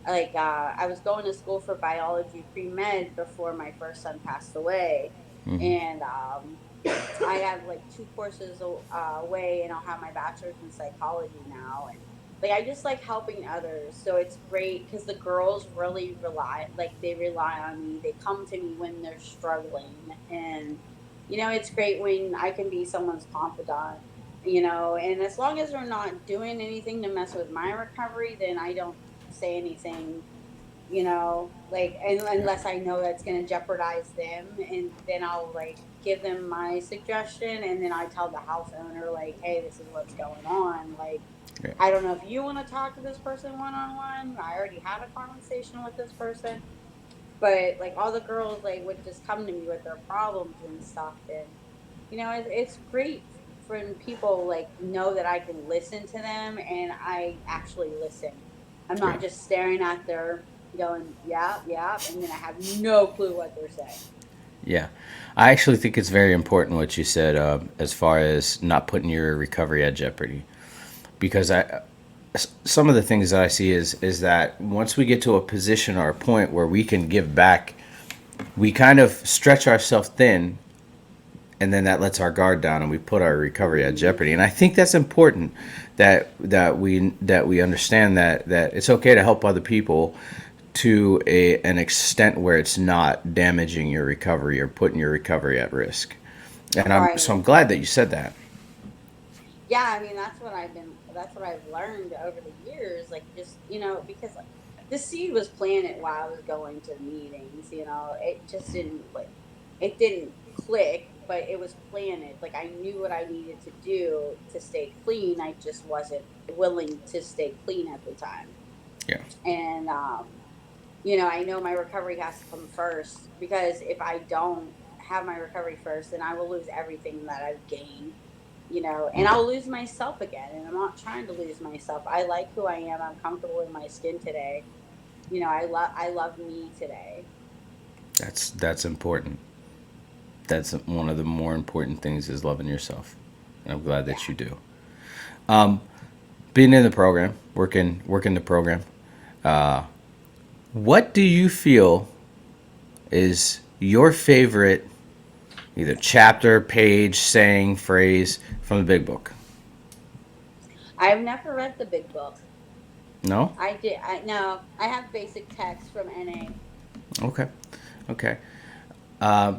Like, I was going to school for biology pre med before my first son passed away, Hmm. and I have like two courses away, and I'll have my bachelor's in psychology now, and like I just like helping others. So it's great because the girls really they rely on me. They come to me when they're struggling, and it's great when I can be someone's confidant. And as long as they're not doing anything to mess with my recovery, then I don't say anything, like, Yeah. unless I know that's going to jeopardize them, and then I'll like give them my suggestion, and then I tell the house owner, like, hey, this is what's going on. Like, Yeah. I don't know if you want to talk to this person one on one. I already had a conversation with this person, but like all the girls like would just come to me with their problems and stuff, and it's great when people like know that I can listen to them, and I actually listen. I'm Yeah. not just staring at their going, yeah, yeah, and then I have no clue what they're saying. Yeah. I actually think it's very important what you said as far as not putting your recovery at jeopardy. Because some of the things that I see is that once we get to a position or a point where we can give back, we kind of stretch ourselves thin, and then that lets our guard down and we put our recovery at Hmm. jeopardy. And I think that's important that we understand that it's okay to help other people to an extent where it's not damaging your recovery or putting your recovery at risk. And I'm Right. glad that you said that. Yeah, I mean, that's what I've learned over the years, like, just, because like the seed was planted while I was going to meetings. It just didn't like it didn't click, but it was planted. Like, I knew what I needed to do to stay clean. I just wasn't willing to stay clean at the time. Yeah. And I know my recovery has to come first, because if I don't have my recovery first, then I will lose everything that I've gained, and I'll lose myself again. And I'm not trying to lose myself. I like who I am. I'm comfortable in my skin today. I love me today. That's important. That's one of the more important things is loving yourself. And I'm glad Yeah. that you do. Being in the program, working the program. What do you feel is your favorite either chapter, page, saying, phrase from the big book? I've never read the big book. No? I did. I No. I have basic text from NA. Okay. Okay.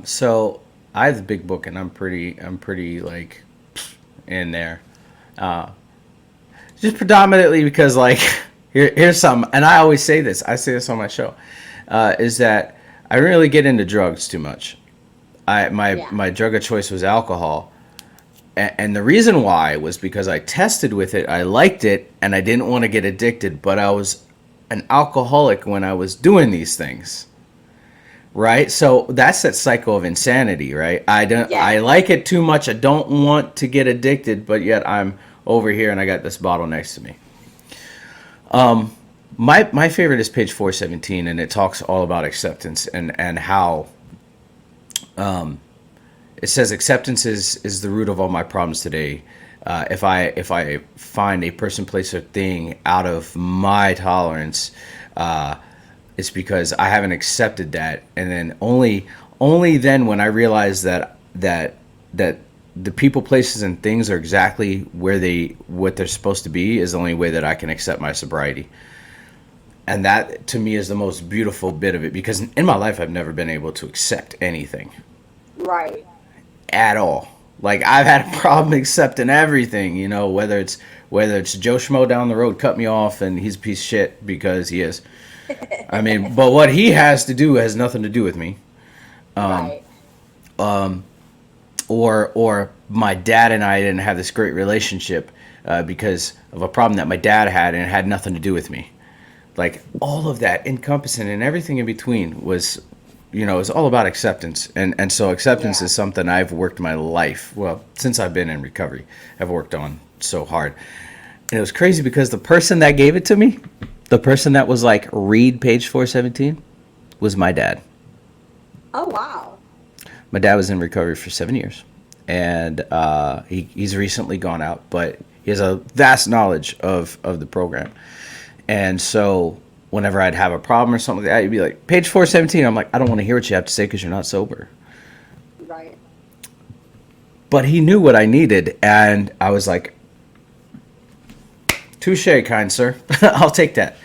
So I have the big book and I'm pretty like in there. Just predominantly because like here's some, and I always say this. I say this on my show, is that I really get into drugs too much. I my Yeah. my drug of choice was alcohol, And the reason why was because I tested with it, I liked it, and I didn't want to get addicted, but I was an alcoholic when I was doing these things. Right? So that's that cycle of insanity, right? I Yes. like it too much. I don't want to get addicted, but yet I'm over here and I got this bottle next to me. My favorite is page 417, and it talks all about acceptance and how it says acceptance is the root of all my problems today. If I find a person, place, or thing out of my tolerance, it's because I haven't accepted that, and then only then when I realize that the people, places, and things are exactly what they're supposed to be is the only way that I can accept my sobriety. And that to me is the most beautiful bit of it, because in my life I've never been able to accept anything Right. at all. Like I've had a problem accepting everything, whether it's Joe Schmo down the road cut me off and he's a piece of shit because he is. I mean, but what he has to do has nothing to do with me. Right. Or my dad and I didn't have this great relationship because of a problem that my dad had, and it had nothing to do with me. Like all of that encompassing and everything in between was, it's all about acceptance. And so acceptance Yeah. is something I've worked my life, well, since I've been in recovery, I've worked on so hard. And it was crazy because the person that gave it to me, the person that was like, read page 417, was my dad. Oh, wow. My dad was in recovery for 7 years, and he's recently gone out, but he has a vast knowledge of the program. And so whenever I'd have a problem or something like that, he'd be like, page 417. I'm like, I don't want to hear what you have to say because you're not sober. Right. But he knew what I needed, and I was like, touche, kind sir. I'll take that.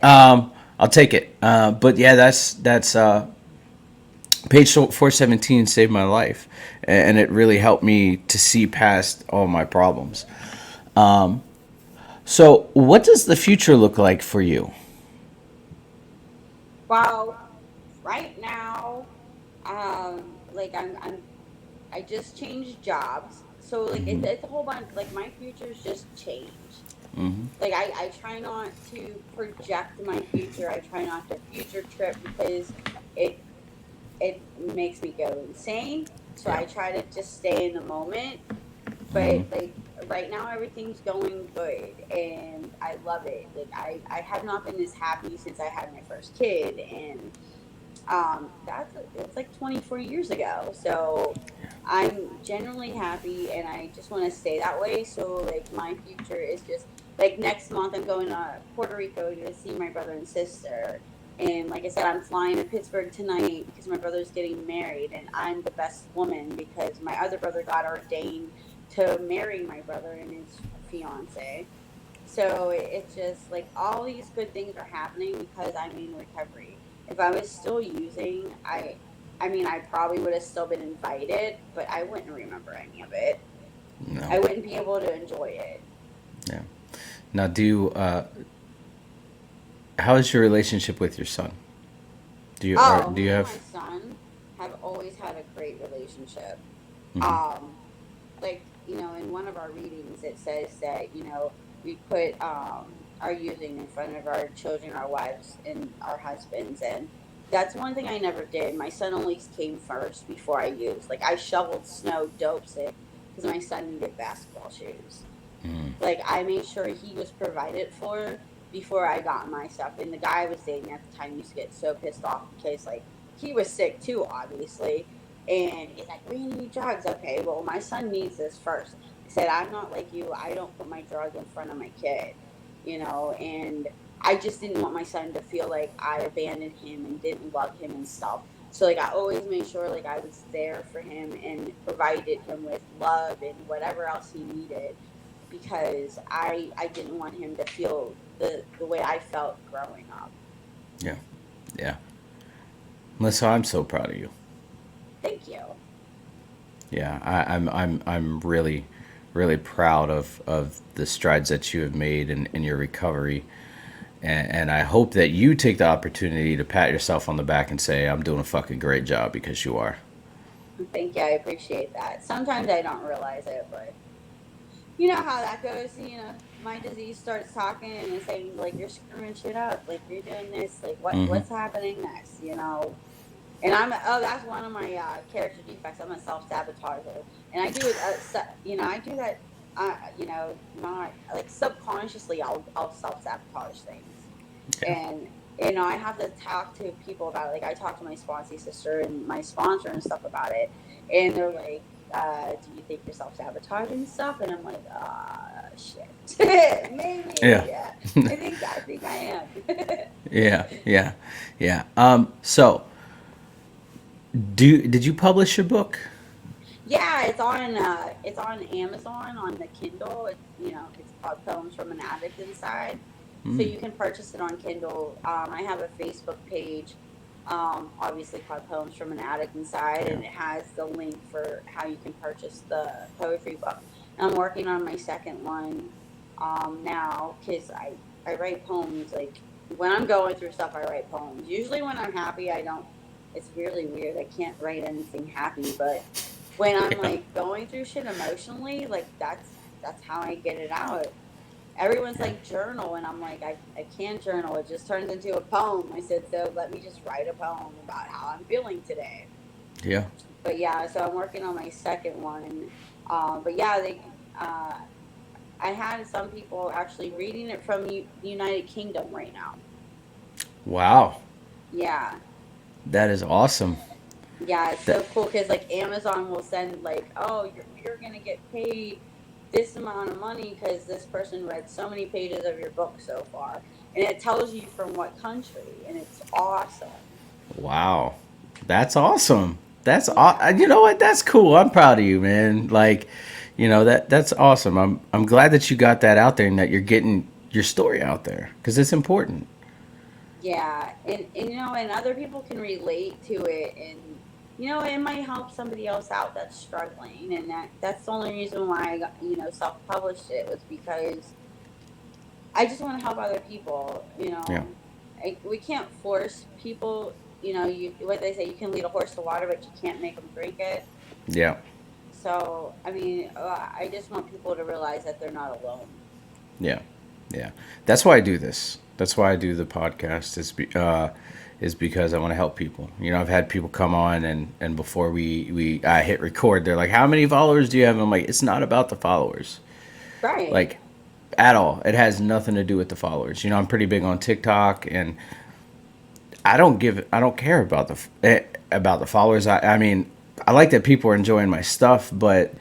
I'll take it. But yeah, that's page 417 saved my life, and it really helped me to see past all my problems. So what does the future look like for you? Well, right now, like I just changed jobs, so like Mm-hmm. it's a whole bunch. Like my future's just changed. Mm-hmm. Like I try not to project my future. I try not to future trip because it it makes me go insane. So Yeah. I try to just stay in the moment. Mm-hmm. But like right now everything's going good and I love it. Like I have not been this happy since I had my first kid, and it's like 24 years ago. So I'm generally happy and I just want to stay that way. So like my future is just like next month I'm going to Puerto Rico to see my brother and sister. And like I said, I'm flying to Pittsburgh tonight because my brother's getting married, and I'm the best woman because my other brother got ordained to marry my brother and his fiance. So it's just like all these good things are happening because I'm in recovery. If I was still using, I mean, I probably would have still been invited, but I wouldn't remember any of it. No. I wouldn't be able to enjoy it. Yeah. Now, how is your relationship with your son? Oh, Do you me and my have? son have always had a great relationship. Mm-hmm. Um, like in one of our readings it says that we put our using in front of our children, our wives, and our husbands, and that's one thing I never did. My son always came first before I used. Like I shoveled snow dope sick because my son needed basketball shoes. Mm-hmm. Like I made sure he was provided for before I got my stuff. And the guy I was dating at the time used to get so pissed off because like he was sick too, obviously. And he's like, "We need drugs." Okay, well my son needs this first. I said, "I'm not like you. I don't put my drug in front of my kid, and I just didn't want my son to feel like I abandoned him and didn't love him and stuff. So like I always made sure like I was there for him and provided him with love and whatever else he needed because I didn't want him to feel the way I felt growing up. Yeah. Yeah. Melissa, I'm so proud of you. Thank you. Yeah, I'm really, really proud of the strides that you have made in your recovery, and I hope that you take the opportunity to pat yourself on the back and say, I'm doing a fucking great job, because you are. Thank you. I appreciate that. Sometimes I don't realize it, but you know how that goes. My disease starts talking and saying like you're screwing shit up, like you're doing this, like Mm-hmm. what's happening next. And that's one of my character defects. I'm a self sabotager, and I do it. I do that. Not like subconsciously. I'll self sabotage things, Yeah. and I have to talk to people about it. Like I talk to my sponsee sister and my sponsor and stuff about it, and they're like, "Do you think you're self sabotaging stuff?" And I'm like, shit, maybe, Yeah. yeah. I think I am. Yeah. Yeah. Yeah. So, did you publish your book? Yeah, it's on Amazon on the Kindle. It's called Poems from an Addict Inside. So Mm. you can purchase it on Kindle. I have a Facebook page, obviously called Poems from an Addict Inside, Yeah. and it has the link for how you can purchase the poetry book. And I'm working on my second one now because I write poems like when I'm going through stuff. I write poems. Usually when I'm happy, I don't. It's really weird. I can't write anything happy, but when I'm Yeah. like going through shit emotionally, like that's how I get it out. Everyone's Yeah. like journal, and I'm like, I can't journal. It just turns into a poem. I said, so let me just write a poem about how I'm feeling today. Yeah. But yeah, so I'm working on my second one. But yeah, I had some people actually reading it from the United Kingdom right now. Wow. Yeah. That is awesome. Yeah, it's That. so cool because like Amazon will send like, oh, you're gonna get paid this amount of money because this person read so many pages of your book so far, and it tells you from what country, and it's awesome. Wow. That's awesome. Yeah. You know what? That's cool. I'm proud of you, man. Like, that's awesome. I'm glad that you got that out there and that you're getting your story out there because it's important. Yeah, and other people can relate to it, and it might help somebody else out that's struggling, and that's the only reason why I got, self-published it was because I just want to help other people. Yeah. We can't force people. What they say, you can lead a horse to water, but you can't make them drink it. Yeah. So, I mean, I just want people to realize that they're not alone. Yeah. Yeah. That's why I do this. That's why I do the podcast. Is because I want to help people. I've had people come on and before we I hit record, they're like, "How many followers do you have?" I'm like, "It's not about the followers." Right. Like at all. It has nothing to do with the followers. I'm pretty big on TikTok, and I don't care about the followers. I mean, I like that people are enjoying my stuff, but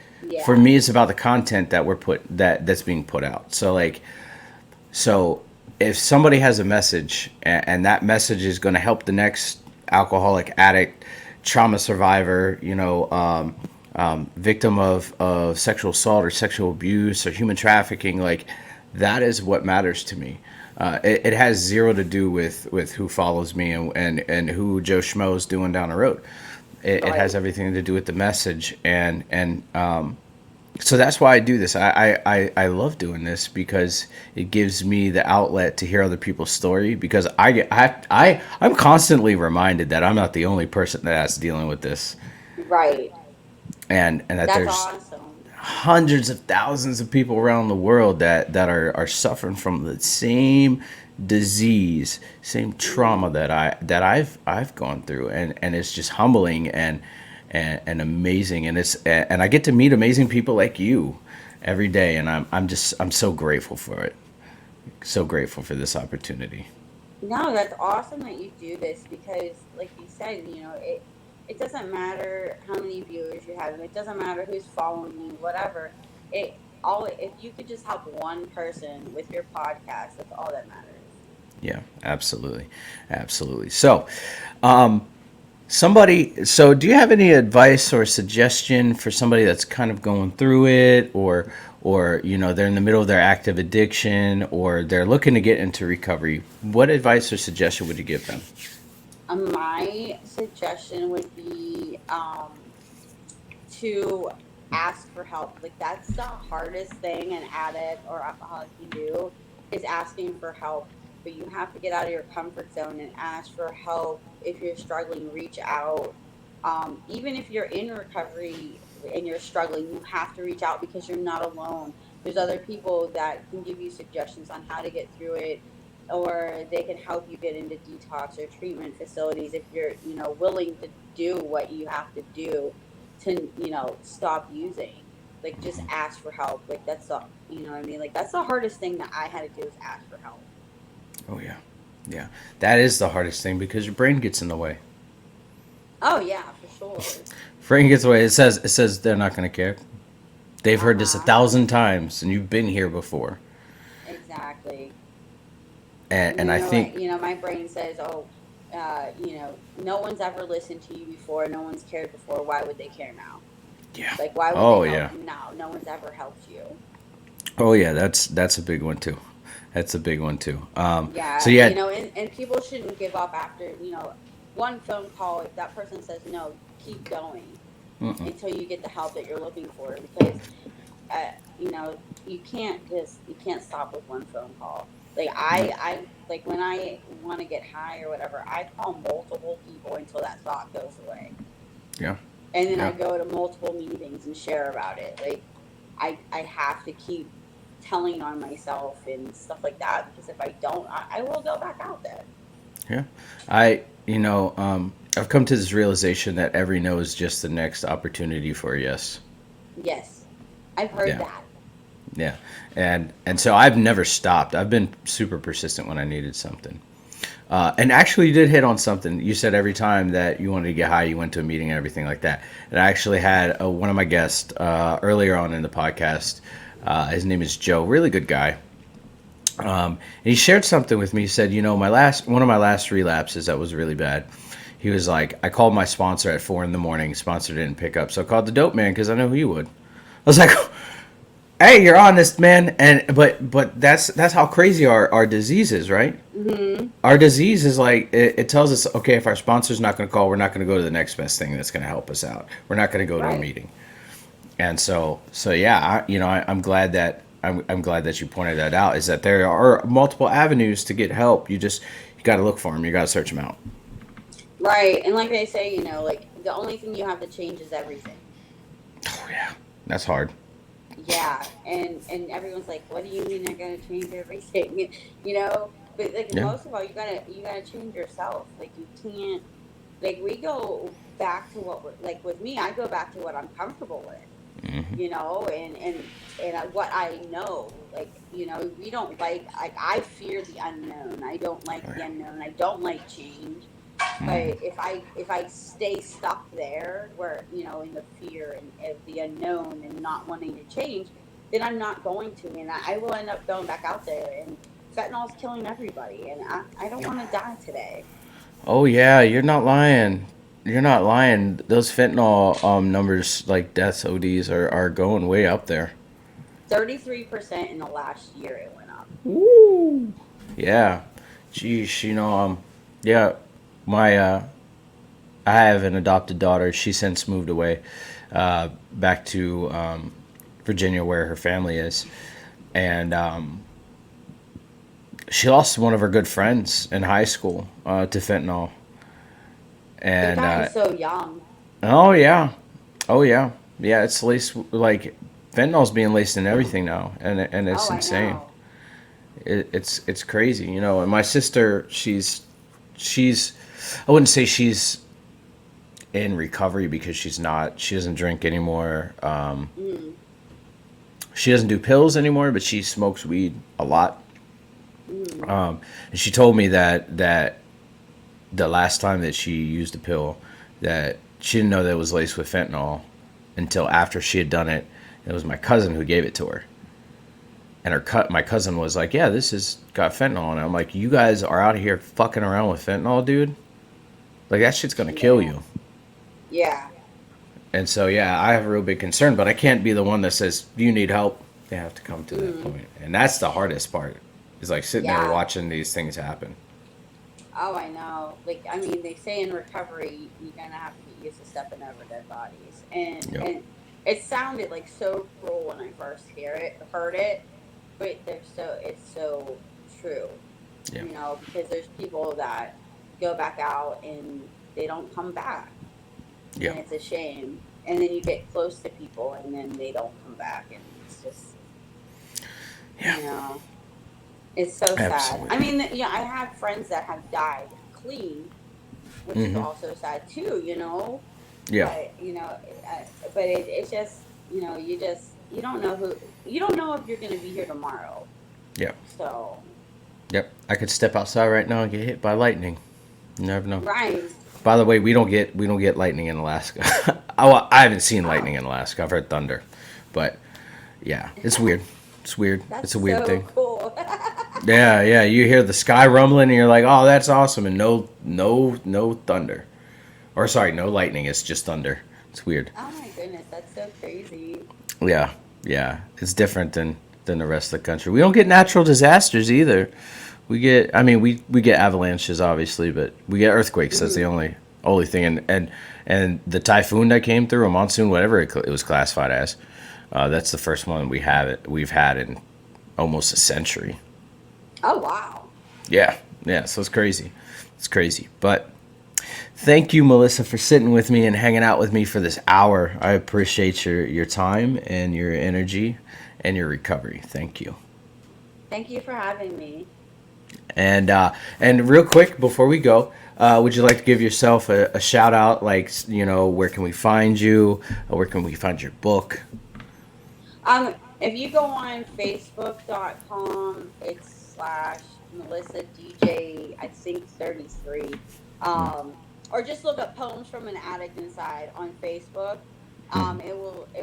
for Yeah. me, it's about the content that's being put out. So if somebody has a message and that message is going to help the next alcoholic addict, trauma survivor, victim of sexual assault or sexual abuse or human trafficking, like that is what matters to me. It has zero to do with who follows me and who Joe Schmo is doing down the road. It has Right. everything to do with the message, and so that's why I do this. I love doing this because it gives me the outlet to hear other people's story because I'm constantly reminded that I'm not the only person that's dealing with this, Right. and that That's there's awesome. hundreds of thousands of people around the world that are suffering from the same disease, same trauma Hmm. that I've gone through, and it's just humbling and amazing, and I get to meet amazing people like you every day, and I'm so grateful for it, so grateful for this opportunity. No, that's awesome that you do this because, like you said, it doesn't matter how many viewers you have. It doesn't matter who's following you, whatever. All if you could just help one person with your podcast, that's all that matters. Yeah, absolutely, absolutely. So do you have any advice or suggestion for somebody that's kind of going through it, or they're in the middle of their active addiction, or they're looking to get into recovery? What advice or suggestion would you give them? My suggestion would be to ask for help. Like that's the hardest thing an addict or alcoholic can do is asking for help. But you have to get out of your comfort zone and ask for help. If you're struggling, reach out. Even if you're in recovery and you're struggling, you have to reach out because you're not alone. There's other people that can give you suggestions on how to get through it, or they can help you get into detox or treatment facilities if you're, willing to do what you have to do to, stop using. Like, just ask for help. Like, that's the, you know what I mean? Like, that's the hardest thing that I had to do is ask for help. Oh yeah, yeah. That is the hardest thing because your brain gets in the way. Oh yeah, for sure. Brain gets away. It says they're not going to care. They've heard this a Uh-huh. thousand times, and you've been here before. Exactly. And I think, My brain says, oh, no one's ever listened to you before. No one's cared before. Why would they care now? yeah. Like, why would they Oh help yeah. you now? No one's ever helped you. Oh yeah. That's a big one too. That's a big one too. So Yeah, yeah. and people shouldn't give up after, one phone call. If that person says no, keep going Mm-mm. until you get the help that you're looking for because, uh, you can't stop with one phone call. Like No. like when I want to get high or whatever, I call multiple people until that thought goes away, Yeah. and then I Yeah. go to multiple meetings and share about it. Like I have to keep telling on myself and stuff like that because if I don't, I will go back out there. Yeah. I've come to this realization that every no is just the next opportunity for a yes. Yes, I've heard Yeah. that. Yeah. And so I've never stopped. I've been super persistent when I needed something. And actually, you did hit on something. You said every time that you wanted to get high, you went to a meeting and everything like that. And I actually had one of my guests earlier on in the podcast. His name is Joe, really good guy. And he shared something with me. He said, one of my last relapses that was really bad. He was like, I called my sponsor at 4 in the morning. Sponsor didn't pick up, so I called the dope man because I know he would. I was like, hey, you're honest, man. And but that's how crazy our disease is, right? Hmm. Our disease is like it tells us, okay, if our sponsor's not going to call, we're not going to go to the next best thing that's going to help us out. We're not going to go to a Right. meeting. And so yeah, I'm glad that I'm glad that you pointed that out. Is that there are multiple avenues to get help. You got to look for them. You got to search them out. Right. And like they say, like the only thing you have to change is everything. Oh yeah, that's hard. Yeah. And everyone's like, what do you mean I gotta change everything? But like Yeah. most of all, you gotta change yourself. Like you can't like we go back to what we're like with me, I go back to what I'm comfortable with. Hmm. And what I know, like we don't like I fear the unknown. I don't like the unknown. I don't like change. But if I stay stuck there, where in the fear and of the unknown and not wanting to change, then I'm not going to, and I will end up going back out there. And fentanyl's killing everybody, and I don't want to die today. Oh yeah, you're not lying. You're not lying. Those fentanyl numbers, like deaths, ODs, are going way up there. 33% in the last year it went up. Woo. Yeah. Geez, yeah, my I have an adopted daughter. She since moved away back to Virginia, where her family is, and she lost one of her good friends in high school to fentanyl. They're And dying so young. oh yeah, oh yeah, yeah. It's laced like fentanyl's being laced in everything now, and it's Oh, I insane. know. It's crazy, And my sister, she's I wouldn't say she's in recovery because she's not. She doesn't drink anymore. Mm, She doesn't do pills anymore, but she smokes weed a lot. mm. And she told me that the last time that she used a pill, that she didn't know that it was laced with fentanyl until after she had done it. It was my cousin who gave it to her, and my cousin was like, "Yeah, this has got fentanyl." And I'm like, "You guys are out here fucking around with fentanyl, dude. Like that shit's gonna kill Yeah. you." Yeah. And so yeah, I have a real big concern, but I can't be the one that says, "Do you need help?" They have to come to that Mm. point, and that's the hardest part. Is like sitting there Yeah. watching these things happen. Oh, I know. Like, I mean, they say in recovery, you're gonna have to get used to stepping over dead bodies, and Yep. and it sounded like so cruel when I first heard it, but it's so true, Yeah. because there's people that go back out and they don't come back. Yeah. and it's a shame. And then you get close to people, and then they don't come back, and it's just, Yeah. you know, it's so sad. I Absolutely. mean, yeah, I have friends that have died clean, which is Hmm. also sad too, you know. Yeah. But but it's just, you don't know you don't know if you're gonna be here tomorrow. Yeah. So Yep. I could step outside right now and get hit by lightning. You never know. right. By the way, we don't get lightning in Alaska. I haven't seen lightning Oh, in Alaska. I've heard thunder, but yeah, it's weird. It's weird. It's that's a weird so thing. cool. Yeah, yeah. You hear the sky rumbling, and you're like, "Oh, that's awesome!" And no thunder, or sorry, no lightning. It's just thunder. It's weird. Oh my goodness, that's so crazy. Yeah, yeah. It's different than the rest of the country. We don't get natural disasters either. We get, I mean, we get avalanches obviously, but we get earthquakes. That's the Hmm. only thing. And the typhoon that came through, a monsoon, whatever it was classified as, that's the first one we've had in almost a century. Oh wow. Yeah, yeah. So it's crazy. It's crazy. But thank you, Melissa, for sitting with me and hanging out with me for this hour. I appreciate your time and your energy and your recovery. Thank you. Thank you for having me. And real quick before we go, would you like to give yourself a shout out? Like, where can we find you? Where can we find your book? If you go on Facebook.com, it's slash Melissa DJ, I think 33. Mm, Or just look up Poems from an Addict Inside on Facebook. mhm, It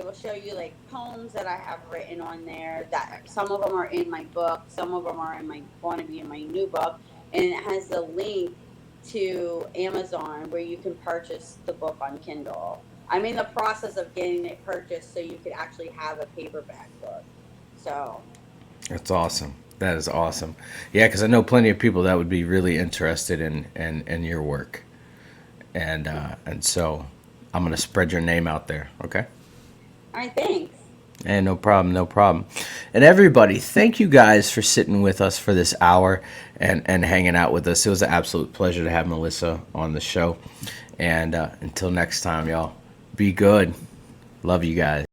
will show you like poems that I have written on there. That some of them are in my book, some of them are in my going to be in my new book, and it has the link to Amazon where you can purchase the book on Kindle. I'm in the process of getting it purchased so you could actually have a paperback book. So, That's awesome. That is awesome. Yeah, because I know plenty of people that would be really interested in your work, and so I'm gonna spread your name out there. Okay. all right, thanks. And no problem, no problem. And everybody, thank you guys for sitting with us for this hour and hanging out with us. It was an absolute pleasure to have Melissa on the show. And until next time, y'all, be good. Love you guys.